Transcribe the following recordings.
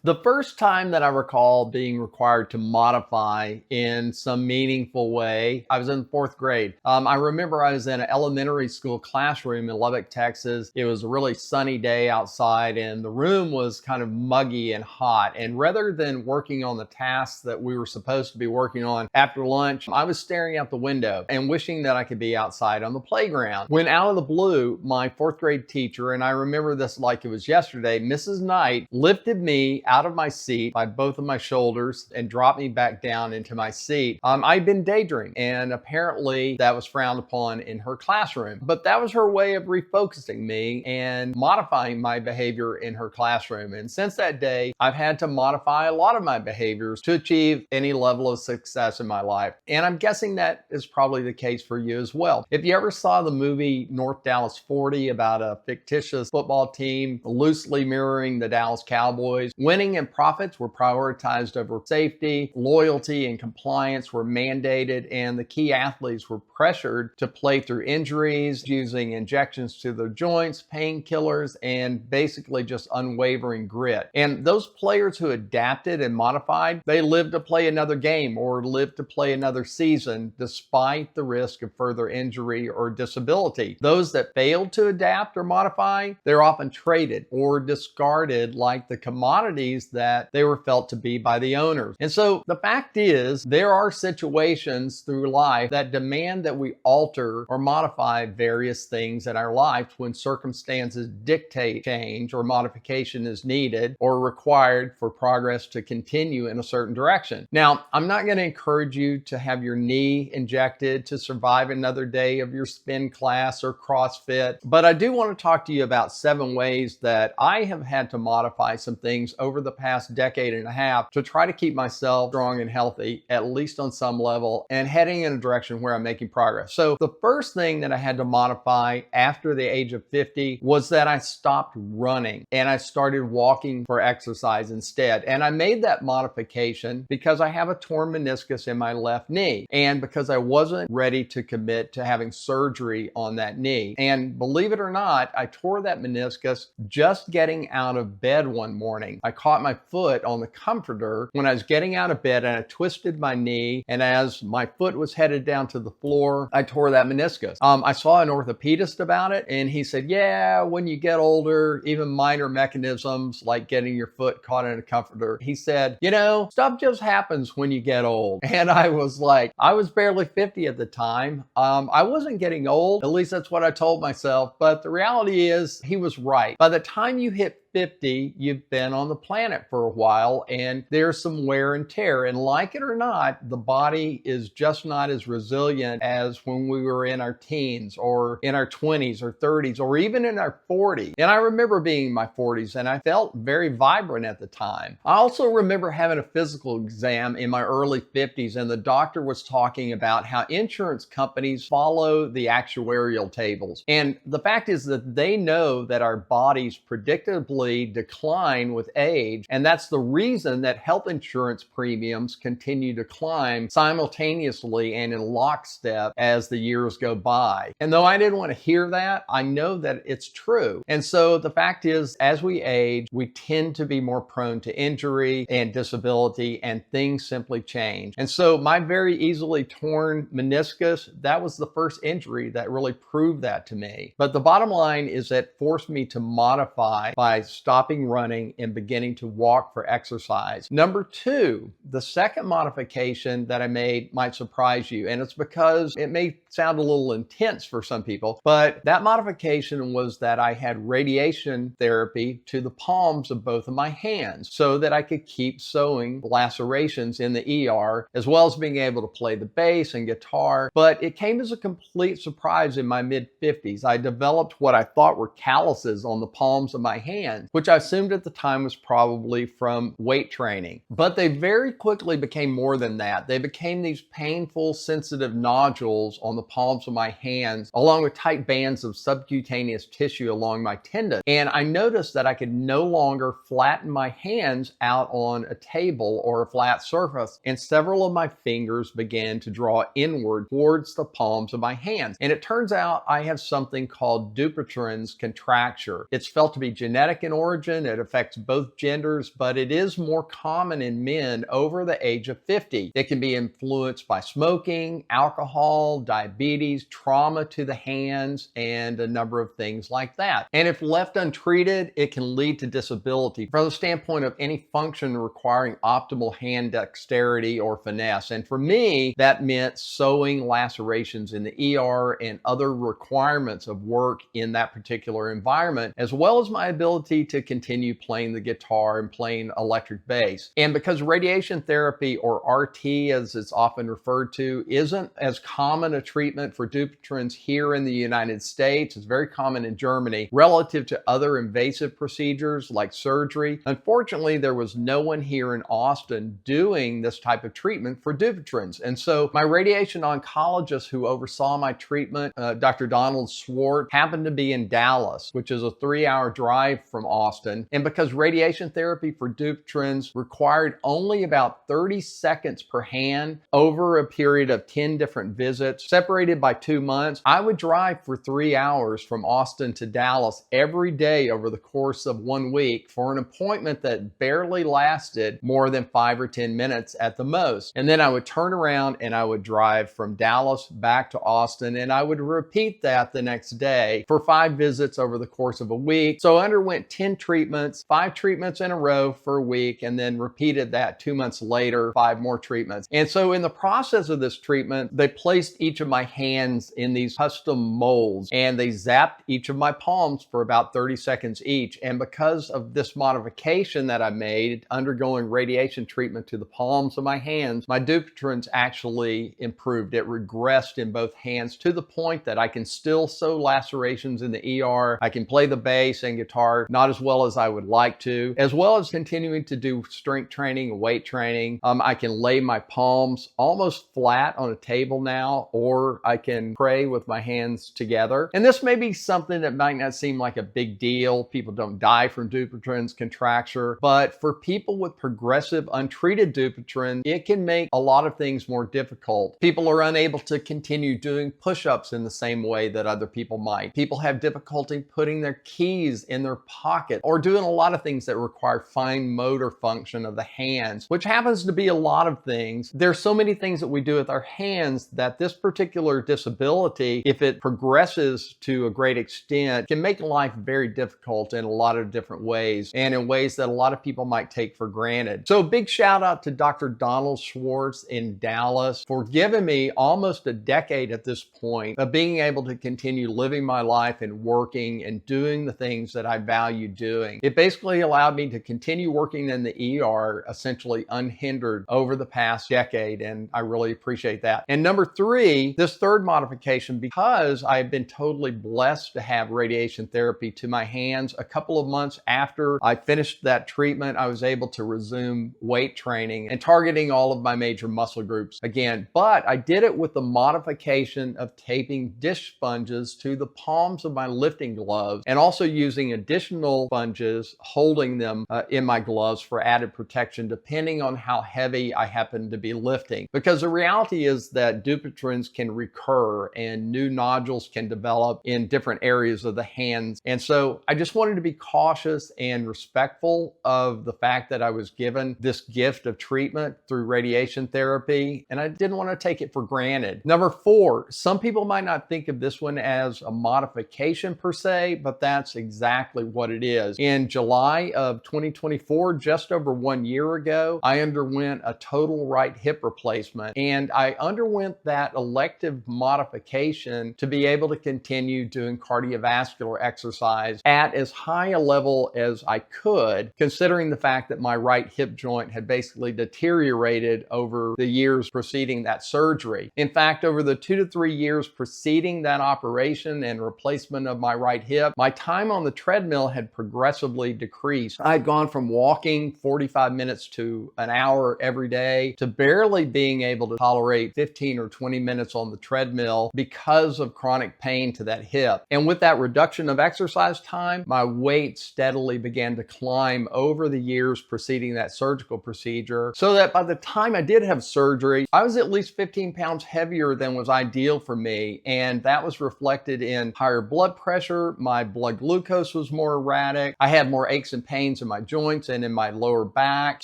The first time that I recall being required to modify in some meaningful way, I was in fourth grade. I remember I was in an elementary school classroom in Lubbock, Texas. It was a really sunny day outside and the room was kind of muggy and hot. And rather than working on the tasks that we were supposed to be working on after lunch, I was staring out the window and wishing that I could be outside on the playground. When out of the blue, my fourth grade teacher, and I remember this like it was yesterday, Mrs. Knight, lifted me out of my seat by both of my shoulders and dropped me back down into my seat. I'd been daydreaming, and apparently that was frowned upon in her classroom. But that was her way of refocusing me and modifying my behavior in her classroom. And since that day, I've had to modify a lot of my behaviors to achieve any level of success in my life. And I'm guessing that is probably the case for you as well. If you ever saw the movie North Dallas 40 about a fictitious football team loosely mirroring the Dallas Cowboys, winning and profits were prioritized over safety, loyalty and compliance were mandated, and the key athletes were pressured to play through injuries, using injections to their joints, painkillers, and basically just unwavering grit. And those players who adapted and modified, they lived to play another game or lived to play another season despite the risk of further injury or disability. Those that failed to adapt or modify, they're often traded or discarded like the commodities that they were felt to be by the owners. And so the fact is, there are situations through life that demand that we alter or modify various things in our lives when circumstances dictate change or modification is needed or required for progress to continue in a certain direction. Now, I'm not going to encourage you to have your knee injected to survive another day of your spin class or CrossFit, but I do want to talk to you about 7 ways that I have had to modify some things over the past decade and a half to try to keep myself strong and healthy, at least on some level, and heading in a direction where I'm making progress. So the first thing that I had to modify after the age of 50 was that I stopped running and I started walking for exercise instead. And I made that modification because I have a torn meniscus in my left knee and because I wasn't ready to commit to having surgery on that knee. And believe it or not, I tore that meniscus just getting out of bed one morning. I caught my foot on the comforter when I was getting out of bed and I twisted my knee. And as my foot was headed down to the floor, I tore that meniscus. I saw an orthopedist about it and he said, yeah, when you get older, even minor mechanisms like getting your foot caught in a comforter, he said, you know, stuff just happens when you get old. And I was like, I was barely 50 at the time. I wasn't getting old, at least that's what I told myself. But the reality is he was right. By the time you hit 50, you've been on the planet for a while and there's some wear and tear. And like it or not, the body is just not as resilient as when we were in our teens or in our 20s or 30s or even in our 40s. And I remember being in my 40s and I felt very vibrant at the time. I also remember having a physical exam in my early 50s and the doctor was talking about how insurance companies follow the actuarial tables. And the fact is that they know that our bodies predictably decline with age, and that's the reason that health insurance premiums continue to climb simultaneously and in lockstep as the years go by. And though I didn't want to hear that, I know that it's true. And so the fact is, as we age, we tend to be more prone to injury and disability, and things simply change. And so my very easily torn meniscus, that was the first injury that really proved that to me. But the bottom line is that it forced me to modify by stopping running and beginning to walk for exercise. Number 2, the second modification that I made might surprise you, and it's because it may sound a little intense for some people, but that modification was that I had radiation therapy to the palms of both of my hands so that I could keep sewing lacerations in the ER, as well as being able to play the bass and guitar. But it came as a complete surprise in my mid-50s. I developed what I thought were calluses on the palms of my hands, which I assumed at the time was probably from weight training. But they very quickly became more than that. They became these painful, sensitive nodules on the palms of my hands, along with tight bands of subcutaneous tissue along my tendon. And I noticed that I could no longer flatten my hands out on a table or a flat surface, and several of my fingers began to draw inward towards the palms of my hands. And it turns out I have something called Dupuytren's contracture. It's felt to be genetic in origin. It affects both genders, but it is more common in men over the age of 50. It can be influenced by smoking, alcohol, diabetes, trauma to the hands, and a number of things like that. And if left untreated, it can lead to disability from the standpoint of any function requiring optimal hand dexterity or finesse. And for me, that meant sewing lacerations in the ER and other requirements of work in that particular environment, as well as my ability to continue playing the guitar and playing electric bass. And because radiation therapy, or RT as it's often referred to, isn't as common a treatment for Dupuytren's here in the United States, it's very common in Germany, relative to other invasive procedures like surgery. Unfortunately, there was no one here in Austin doing this type of treatment for Dupuytren's. And so my radiation oncologist who oversaw my treatment, Dr. Donald Swart, happened to be in Dallas, which is a 3-hour drive from Austin. And because radiation therapy for Dupuytren's required only about 30 seconds per hand over a period of 10 different visits, separated by 2 months, I would drive for 3 hours from Austin to Dallas every day over the course of 1 week for an appointment that barely lasted more than 5 or 10 minutes at the most. And then I would turn around and I would drive from Dallas back to Austin, and I would repeat that the next day for 5 visits over the course of a week. So I underwent 10 treatments, 5 treatments in a row for a week, and then repeated that 2 months later, 5 more treatments. And so in the process of this treatment, they placed each of my hands in these custom molds, and they zapped each of my palms for about 30 seconds each. And because of this modification that I made, undergoing radiation treatment to the palms of my hands, my Dupuytren's actually improved. It regressed in both hands to the point that I can still sew lacerations in the ER. I can play the bass and guitar, not as well as I would like to, as well as continuing to do strength training, weight training. I can lay my palms almost flat on a table now, or I can pray with my hands together. And this may be something that might not seem like a big deal. People don't die from Dupuytren's contracture, but for people with progressive untreated Dupuytren's, it can make a lot of things more difficult. People are unable to continue doing push-ups in the same way that other people might. People have difficulty putting their keys in their pocket or doing a lot of things that require fine motor function of the hands, which happens to be a lot of things. There's so many things that we do with our hands that this particular disability, if it progresses to a great extent, can make life very difficult in a lot of different ways, and in ways that a lot of people might take for granted. So big shout out to Dr. Donald Schwartz in Dallas for giving me almost a decade at this point of being able to continue living my life and working and doing the things that I value doing. It basically allowed me to continue working in the ER essentially unhindered over the past decade, and I really appreciate that. And number 3, this third modification, because I've been totally blessed to have radiation therapy to my hands, a couple of months after I finished that treatment, I was able to resume weight training and targeting all of my major muscle groups again. But I did it with the modification of taping dish sponges to the palms of my lifting gloves, and also using additional sponges, holding them in my gloves for added protection depending on how heavy I happen to be lifting. Because the reality is that Dupuytren's can recur and new nodules can develop in different areas of the hands. And so I just wanted to be cautious and respectful of the fact that I was given this gift of treatment through radiation therapy, and I didn't want to take it for granted. Number 4, some people might not think of this one as a modification per se, but that's exactly what it is. In July of 2024, just over 1 year ago, I underwent a total right hip replacement, and I underwent that elective modification to be able to continue doing cardiovascular exercise at as high a level as I could, considering the fact that my right hip joint had basically deteriorated over the years preceding that surgery. In fact, over the 2 to 3 years preceding that operation and replacement of my right hip, my time on the treadmill had progressively decreased. I had gone from walking 45 minutes to an hour every day to barely being able to tolerate 15 or 20 minutes on the treadmill because of chronic pain to that hip. And with that reduction of exercise time, my weight steadily began to climb over the years preceding that surgical procedure, so that by the time I did have surgery, I was at least 15 pounds heavier than was ideal for me. And that was reflected in higher blood pressure. My blood glucose was more erratic. I had more aches and pains in my joints and in my lower back.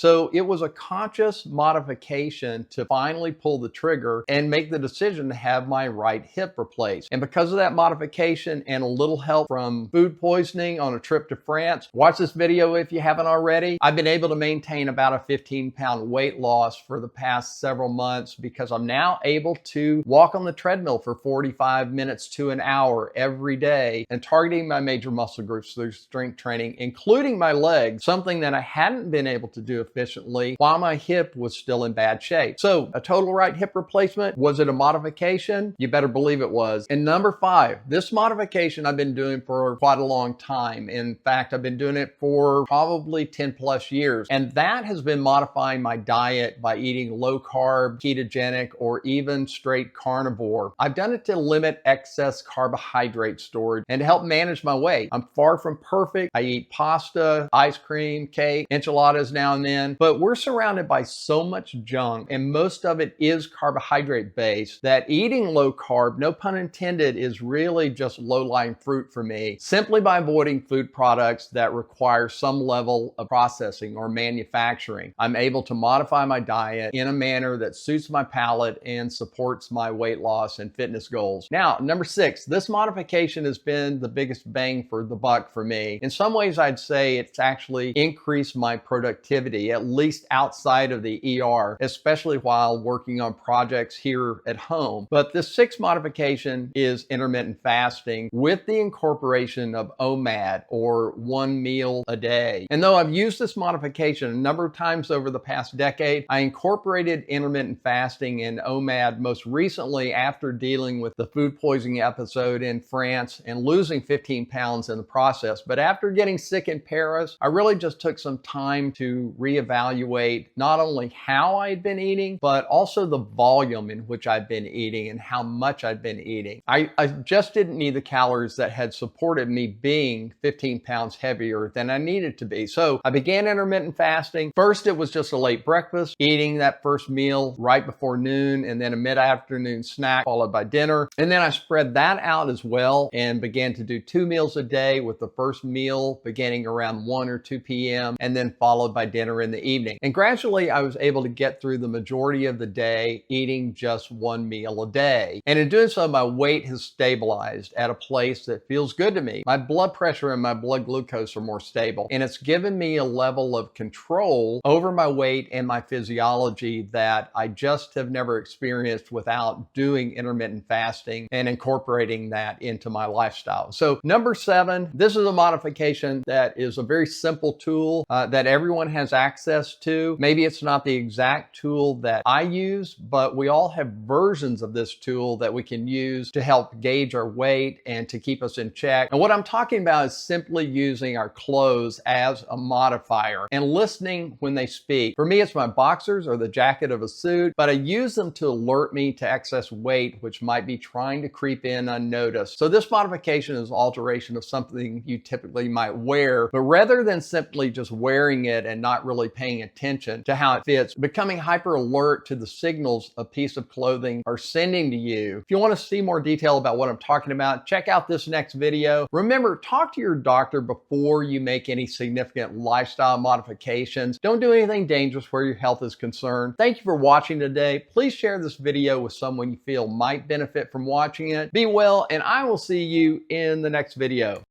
So it was a conscious modification to finally pull the trigger and make the decision to have my right hip replaced. And because of that modification and a little help from food poisoning on a trip to France, watch this video if you haven't already, I've been able to maintain about a 15-pound weight loss for the past several months because I'm now able to walk on the treadmill for 45 minutes to an hour every day and targeting my major muscle groups through strength training, including my legs, something that I hadn't been able to do efficiently while my hip was still in bad shape. So a total right hip replacement, was it a modification? You better believe it was. And number 5, this modification I've been doing for quite a long time. In fact, I've been doing it for probably 10 plus years. And that has been modifying my diet by eating low carb, ketogenic, or even straight carnivore. I've done it to limit excess carbohydrate storage and to help manage my weight. I'm far from perfect. I eat pasta, ice cream, cake, enchiladas now and then, but we're surrounded by so much junk and most of it is carbohydrate based that eating low carb, no pun intended, is really just low-lying fruit for me, simply by avoiding food products that require some level of processing or manufacturing. I'm able to modify my diet in a manner that suits my palate and supports my weight loss and fitness goals. Now, number 6, this modification has been the biggest bang for the buck for me. In some ways, I'd say it's actually increased my productivity, at least outside of the ER, especially while working on projects here at home. But this 6th modification is intermittent fasting with the incorporation of OMAD, or 1 meal a day. And though I've used this modification a number of times over the past decade, I incorporated intermittent fasting and OMAD most recently after dealing with the food poisoning episode in France and losing 15 pounds in the process. But after getting sick in Paris, I really just took some time to reevaluate not only how I'd been eating, but also the volume in which I'd been eating and how much I'd been eating. I just didn't need the calories that had supported me being 15 pounds heavier than I needed to be. So I began intermittent fasting. First, it was just a late breakfast, eating that first meal right before noon, and then a mid-afternoon snack followed by dinner. And then I spread that out as well and began to do 2 meals a day, with the first meal beginning around 1 or 2 p.m. and then followed by dinner in the evening. And gradually I was able to get through the majority of the day eating just 1 meal a day. And in doing so, my weight has stabilized at a place that feels good to me. My blood pressure and my blood glucose are more stable, and it's given me a level of control over my weight and my physiology that I just have never experienced without doing intermittent fasting and incorporating that into my lifestyle. So number 7, this is a modification that is a very simple tool that everyone has access to. Maybe it's not the exact tool that I use, but we all have versions of this tool that we can use to help gauge our weight and to keep us in check. And what I'm talking about is simply using our clothes as a modifier and listening when they speak. For me, it's my boxers or the jacket of a suit, but I use them to alert me to excess weight, which might be trying to creep in unnoticed. So this modification is alteration of something you typically might wear, but rather than simply just wearing it and not really paying attention to how it fits, becoming hyper alert to the signals a piece of clothing are sending to you. If you want to see more detail about what I'm talking about, check out this next video. Remember, talk to your doctor before you make any significant lifestyle modifications. Don't do anything dangerous where your health is concerned. Thank you for watching today. Please share this video with someone you feel might benefit from watching it. Be well, and I will see you in the next video.